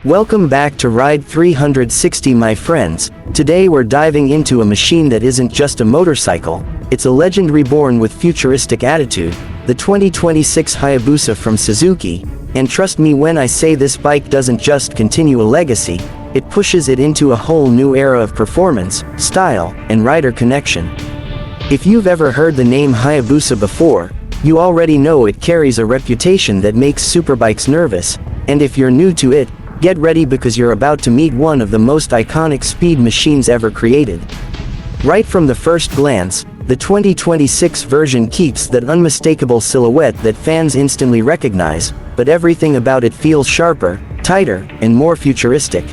Welcome back to Ride 360, my friends. Today we're diving into a machine that isn't just a motorcycle, it's a legend reborn with futuristic attitude, the 2026 Hayabusa from Suzuki. And trust me when I say this bike doesn't just continue a legacy, it pushes it into a whole new era of performance, style, and rider connection. If you've ever heard the name Hayabusa before, you already know it carries a reputation that makes superbikes nervous, and if you're new to it, get ready because you're about to meet one of the most iconic speed machines ever created. Right from the first glance, the 2026 version keeps that unmistakable silhouette that fans instantly recognize, but everything about it feels sharper, tighter, and more futuristic.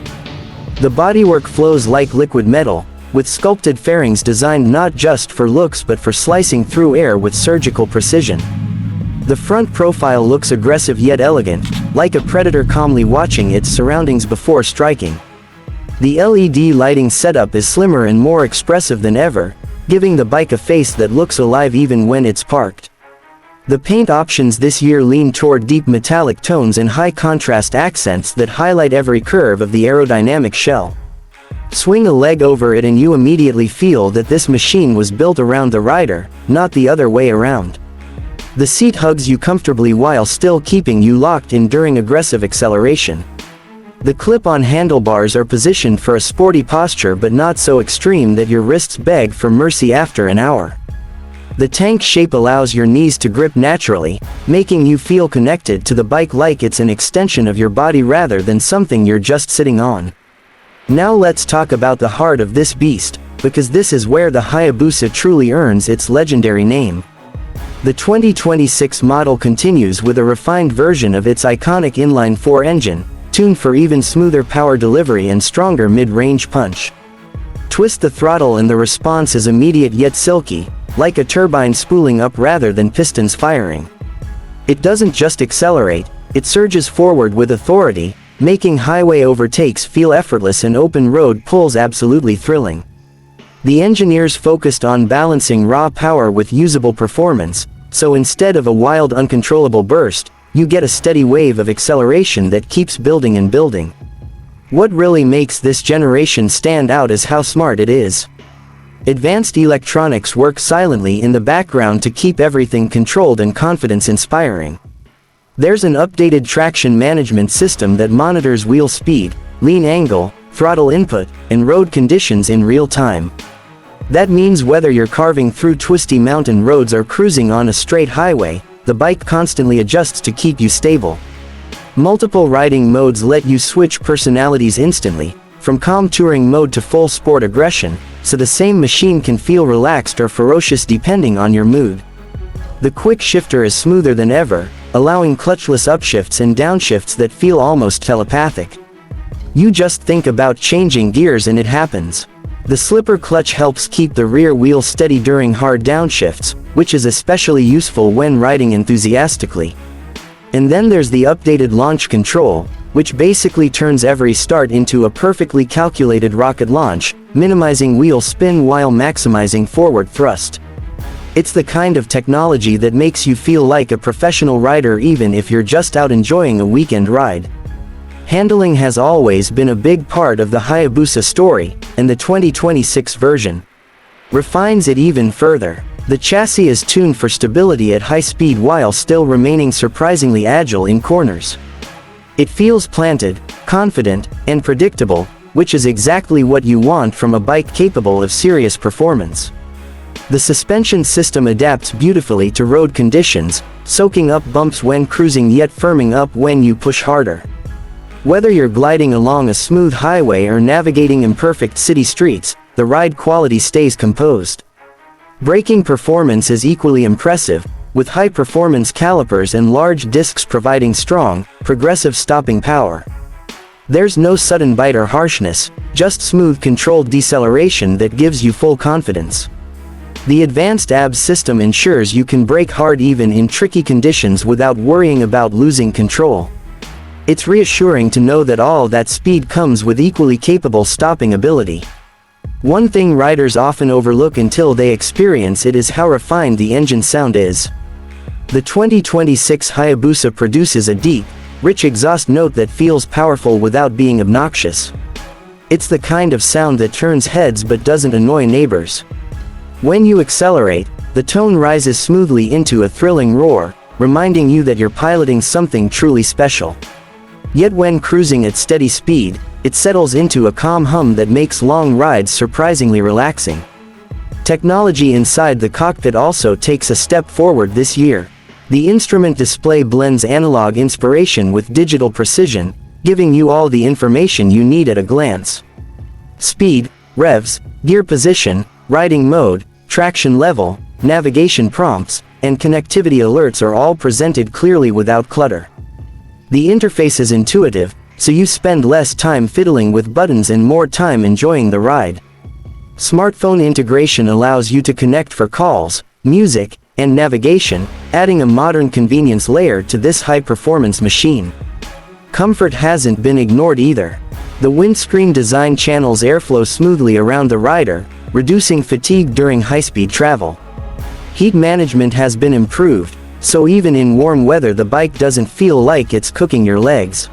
The bodywork flows like liquid metal, with sculpted fairings designed not just for looks but for slicing through air with surgical precision. The front profile looks aggressive yet elegant, like a predator calmly watching its surroundings before striking. The LED lighting setup is slimmer and more expressive than ever, giving the bike a face that looks alive even when it's parked. The paint options this year lean toward deep metallic tones and high-contrast accents that highlight every curve of the aerodynamic shell. Swing a leg over it and you immediately feel that this machine was built around the rider, not the other way around. The seat hugs you comfortably while still keeping you locked in during aggressive acceleration. The clip-on handlebars are positioned for a sporty posture but not so extreme that your wrists beg for mercy after an hour. The tank shape allows your knees to grip naturally, making you feel connected to the bike like it's an extension of your body rather than something you're just sitting on. Now let's talk about the heart of this beast, because this is where the Hayabusa truly earns its legendary name. The 2026 model continues with a refined version of its iconic inline-4 engine, tuned for even smoother power delivery and stronger mid-range punch. Twist the throttle and the response is immediate yet silky, like a turbine spooling up rather than pistons firing. It doesn't just accelerate, it surges forward with authority, making highway overtakes feel effortless and open road pulls absolutely thrilling. The engineers focused on balancing raw power with usable performance, so instead of a wild uncontrollable burst, you get a steady wave of acceleration that keeps building and building. What really makes this generation stand out is how smart it is. Advanced electronics work silently in the background to keep everything controlled and confidence-inspiring. There's an updated traction management system that monitors wheel speed, lean angle, throttle input, and road conditions in real time. That means whether you're carving through twisty mountain roads or cruising on a straight highway, the bike constantly adjusts to keep you stable. Multiple riding modes let you switch personalities instantly, from calm touring mode to full sport aggression, so the same machine can feel relaxed or ferocious depending on your mood. The quick shifter is smoother than ever, allowing clutchless upshifts and downshifts that feel almost telepathic. You just think about changing gears and it happens. The slipper clutch helps keep the rear wheel steady during hard downshifts, which is especially useful when riding enthusiastically. And then there's the updated launch control, which basically turns every start into a perfectly calculated rocket launch, minimizing wheel spin while maximizing forward thrust. It's the kind of technology that makes you feel like a professional rider even if you're just out enjoying a weekend ride. Handling has always been a big part of the Hayabusa story, and the 2026 version refines it even further. The chassis is tuned for stability at high speed while still remaining surprisingly agile in corners. It feels planted, confident, and predictable, which is exactly what you want from a bike capable of serious performance. The suspension system adapts beautifully to road conditions, soaking up bumps when cruising yet firming up when you push harder. Whether you're gliding along a smooth highway or navigating imperfect city streets, the ride quality stays composed. Braking performance is equally impressive, with high-performance calipers and large discs providing strong, progressive stopping power. There's no sudden bite or harshness, just smooth controlled deceleration that gives you full confidence. The advanced ABS system ensures you can brake hard even in tricky conditions without worrying about losing control. It's reassuring to know that all that speed comes with equally capable stopping ability. One thing riders often overlook until they experience it is how refined the engine sound is. The 2026 Hayabusa produces a deep, rich exhaust note that feels powerful without being obnoxious. It's the kind of sound that turns heads but doesn't annoy neighbors. When you accelerate, the tone rises smoothly into a thrilling roar, reminding you that you're piloting something truly special. Yet when cruising at steady speed, it settles into a calm hum that makes long rides surprisingly relaxing. Technology inside the cockpit also takes a step forward this year. The instrument display blends analog inspiration with digital precision, giving you all the information you need at a glance. Speed, revs, gear position, riding mode, traction level, navigation prompts, and connectivity alerts are all presented clearly without clutter. The interface is intuitive, so you spend less time fiddling with buttons and more time enjoying the ride. Smartphone integration allows you to connect for calls, music, and navigation, adding a modern convenience layer to this high-performance machine. Comfort hasn't been ignored either. The windscreen design channels airflow smoothly around the rider, reducing fatigue during high-speed travel. Heat management has been improved, so even in warm weather the bike doesn't feel like it's cooking your legs.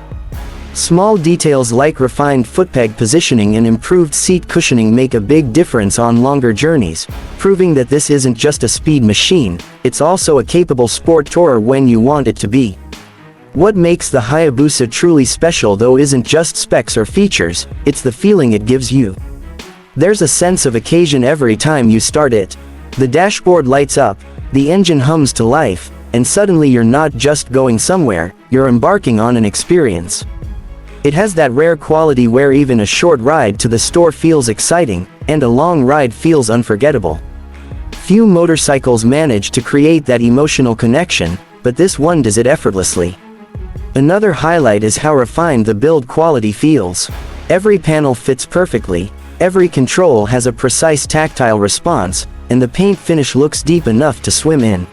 Small details like refined footpeg positioning and improved seat cushioning make a big difference on longer journeys, proving that this isn't just a speed machine, it's also a capable sport tourer when you want it to be. What makes the Hayabusa truly special though isn't just specs or features, it's the feeling it gives you. There's a sense of occasion every time you start it. The dashboard lights up, the engine hums to life, and suddenly you're not just going somewhere, you're embarking on an experience. It has that rare quality where even a short ride to the store feels exciting, and a long ride feels unforgettable. Few motorcycles manage to create that emotional connection, but this one does it effortlessly. Another highlight is how refined the build quality feels. Every panel fits perfectly, every control has a precise tactile response, and the paint finish looks deep enough to swim in.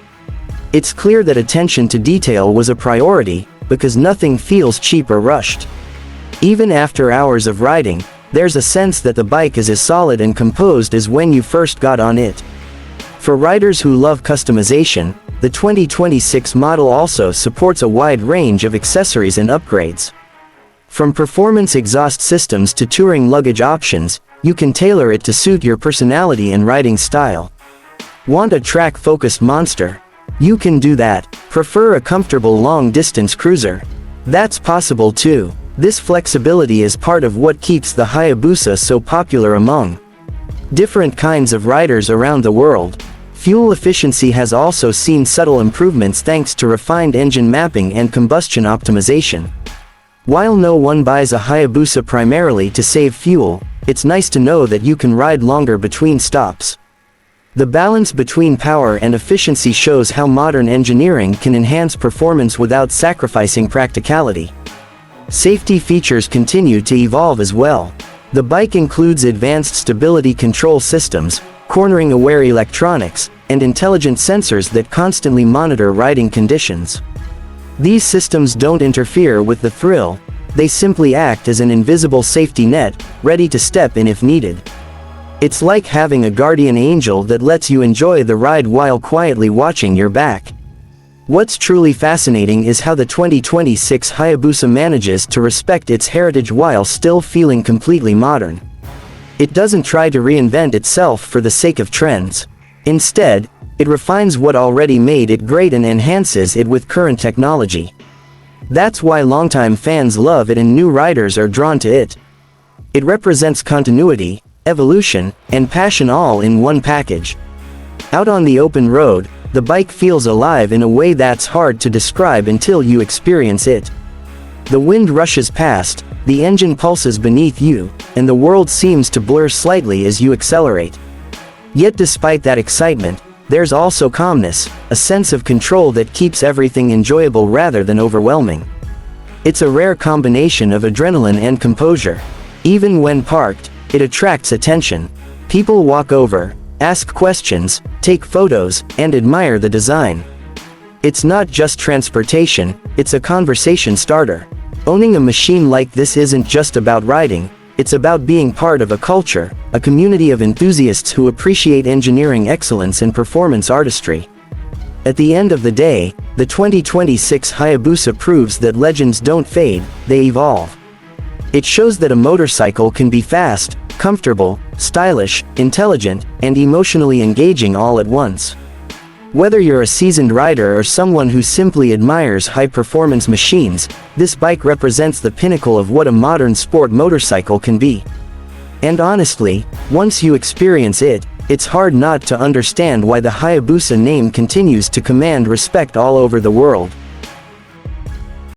It's clear that attention to detail was a priority, because nothing feels cheap or rushed. Even after hours of riding, there's a sense that the bike is as solid and composed as when you first got on it. For riders who love customization, the 2026 model also supports a wide range of accessories and upgrades. From performance exhaust systems to touring luggage options, you can tailor it to suit your personality and riding style. Want a track-focused monster? You can do that. Prefer a comfortable long-distance cruiser? That's possible too. This flexibility is part of what keeps the Hayabusa so popular among different kinds of riders around the world. Fuel efficiency has also seen subtle improvements thanks to refined engine mapping and combustion optimization. While no one buys a Hayabusa primarily to save fuel, it's nice to know that you can ride longer between stops. The balance between power and efficiency shows how modern engineering can enhance performance without sacrificing practicality. Safety features continue to evolve as well. The bike includes advanced stability control systems, cornering-aware electronics, and intelligent sensors that constantly monitor riding conditions. These systems don't interfere with the thrill, they simply act as an invisible safety net, ready to step in if needed. It's like having a guardian angel that lets you enjoy the ride while quietly watching your back. What's truly fascinating is how the 2026 Hayabusa manages to respect its heritage while still feeling completely modern. It doesn't try to reinvent itself for the sake of trends. Instead, it refines what already made it great and enhances it with current technology. That's why longtime fans love it and new riders are drawn to it. It represents continuity, evolution, and passion all in one package. Out on the open road, the bike feels alive in a way that's hard to describe until you experience it. The wind rushes past, the engine pulses beneath you, and the world seems to blur slightly as you accelerate. Yet despite that excitement, there's also calmness, a sense of control that keeps everything enjoyable rather than overwhelming. It's a rare combination of adrenaline and composure. Even when parked, it attracts attention. People walk over, ask questions, take photos, and admire the design. It's not just transportation, it's a conversation starter. Owning a machine like this isn't just about riding, it's about being part of a culture, a community of enthusiasts who appreciate engineering excellence and performance artistry. At the end of the day, The 2026 Hayabusa proves that legends don't fade, they evolve. It shows that a motorcycle can be fast, comfortable, stylish, intelligent, and emotionally engaging all at once. Whether you're a seasoned rider or someone who simply admires high-performance machines, this bike represents the pinnacle of what a modern sport motorcycle can be. And honestly, once you experience it, it's hard not to understand why the Hayabusa name continues to command respect all over the world.